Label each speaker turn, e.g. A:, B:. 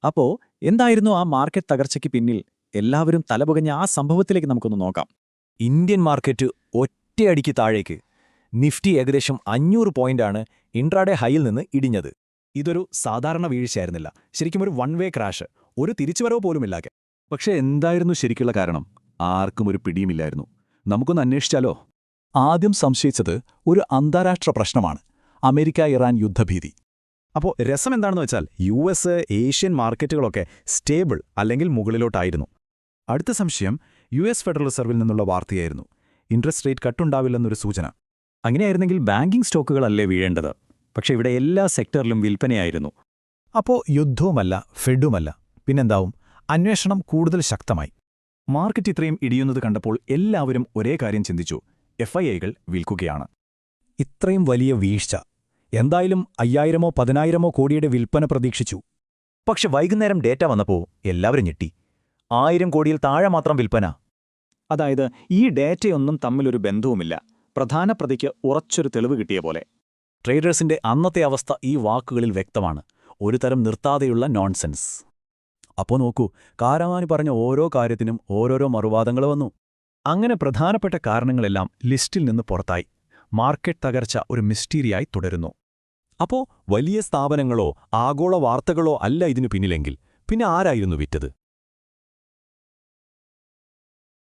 A: അപ്പോ എന്തായിരുന്നു ആ മാർക്കറ്റ് തകർച്ചയ്ക്ക് പിന്നിൽ? എല്ലാവരും തലപുകഞ്ഞ ആ സംഭവത്തിലേക്ക് നമുക്കൊന്ന് നോക്കാം.
B: ഇന്ത്യൻ മാർക്കറ്റ് ഒറ്റയടിക്ക് താഴേക്ക്. നിഫ്റ്റി ഏകദേശം 500 പോയിന്റാണ് ഇൻട്രാഡേ ഹൈയിൽ നിന്ന് ഇടിഞ്ഞത്.
C: ഇതൊരു സാധാരണ വീഴ്ചയായിരുന്നില്ല, ശരിക്കും ഒരു വൺ വേ ക്രാഷ്, ഒരു തിരിച്ചുവരവ് പോലുമില്ലാതെ.
D: പക്ഷെ എന്തായിരുന്നു ശരിക്കുള്ള കാരണം? ആർക്കും ഒരു പിടിയുമില്ലായിരുന്നു. നമുക്കൊന്ന് അന്വേഷിച്ചാലോ?
E: ആദ്യം സംശയിച്ചത് ഒരു അന്താരാഷ്ട്ര പ്രശ്നമാണ്, അമേരിക്ക-ഇറാൻ യുദ്ധഭീതി.
C: അപ്പോൾ രസം എന്താണെന്ന് വെച്ചാൽ US, ഏഷ്യൻ മാർക്കറ്റുകളൊക്കെ സ്റ്റേബിൾ അല്ലെങ്കിൽ മുകളിലോട്ടായിരുന്നു. അടുത്ത സംശയം US ഫെഡറൽ റിസർവിൽ നിന്നുള്ള വാർത്തയായിരുന്നു. ഇൻട്രസ്റ്റ് റേറ്റ് കട്ടുണ്ടാവില്ലെന്നൊരു സൂചന.
A: അങ്ങനെയായിരുന്നെങ്കിൽ ബാങ്കിംഗ് സ്റ്റോക്കുകളല്ലേ വീഴേണ്ടത്? പക്ഷേ ഇവിടെ എല്ലാ സെക്ടറിലും വിൽപ്പനയായിരുന്നു.
C: അപ്പോൾ യുദ്ധവുമല്ല, ഫെഡുമല്ല, പിന്നെന്താവും? അന്വേഷണം കൂടുതൽ ശക്തമായി. മാർക്കറ്റ് ഇത്രയും ഇടിയുന്നത് കണ്ടപ്പോൾ എല്ലാവരും ഒരേ കാര്യം ചിന്തിച്ചു: FIIകൾ വിൽക്കുകയാണ്.
E: ഇത്രയും വലിയ വീഴ്ച, എന്തായാലും 5000-10,000 കോടിയുടെ വിൽപ്പന പ്രതീക്ഷിച്ചു.
B: പക്ഷെ വൈകുന്നേരം ഡേറ്റ വന്നപ്പോൾ എല്ലാവരും ഞെട്ടി. 1000 കോടിയിൽ താഴെ മാത്രം വിൽപ്പന.
A: അതായത് ഈ ഡേറ്റയൊന്നും തമ്മിലൊരു ബന്ധവുമില്ല. പ്രധാന പ്രതിക്ക് ഉറച്ചൊരു തെളിവ് കിട്ടിയ പോലെ.
B: ട്രേഡേഴ്സിന്റെ അന്നത്തെ അവസ്ഥ ഈ വാക്കുകളിൽ വ്യക്തമാണ്. ഒരു തരം നിർത്താതെയുള്ള നോൺസെൻസ്.
D: അപ്പോ നോക്കൂ, കാരമാനി പറഞ്ഞ ഓരോ കാര്യത്തിനും ഓരോരോ മറുവാദങ്ങൾ വന്നു.
C: അങ്ങനെ പ്രധാനപ്പെട്ട കാരണങ്ങളെല്ലാം ലിസ്റ്റിൽ നിന്ന് പുറത്തായി. മാർക്കറ്റ് തകർച്ച ഒരു മിസ്റ്റീരിയായി തുടരുന്നു.
D: അപ്പോ വലിയ സ്ഥാപനങ്ങളോ ആഗോള വാർത്തകളോ അല്ല ഇതിനു പിന്നിലെങ്കിൽ പിന്നെ ആരായിരുന്നു വിറ്റത്?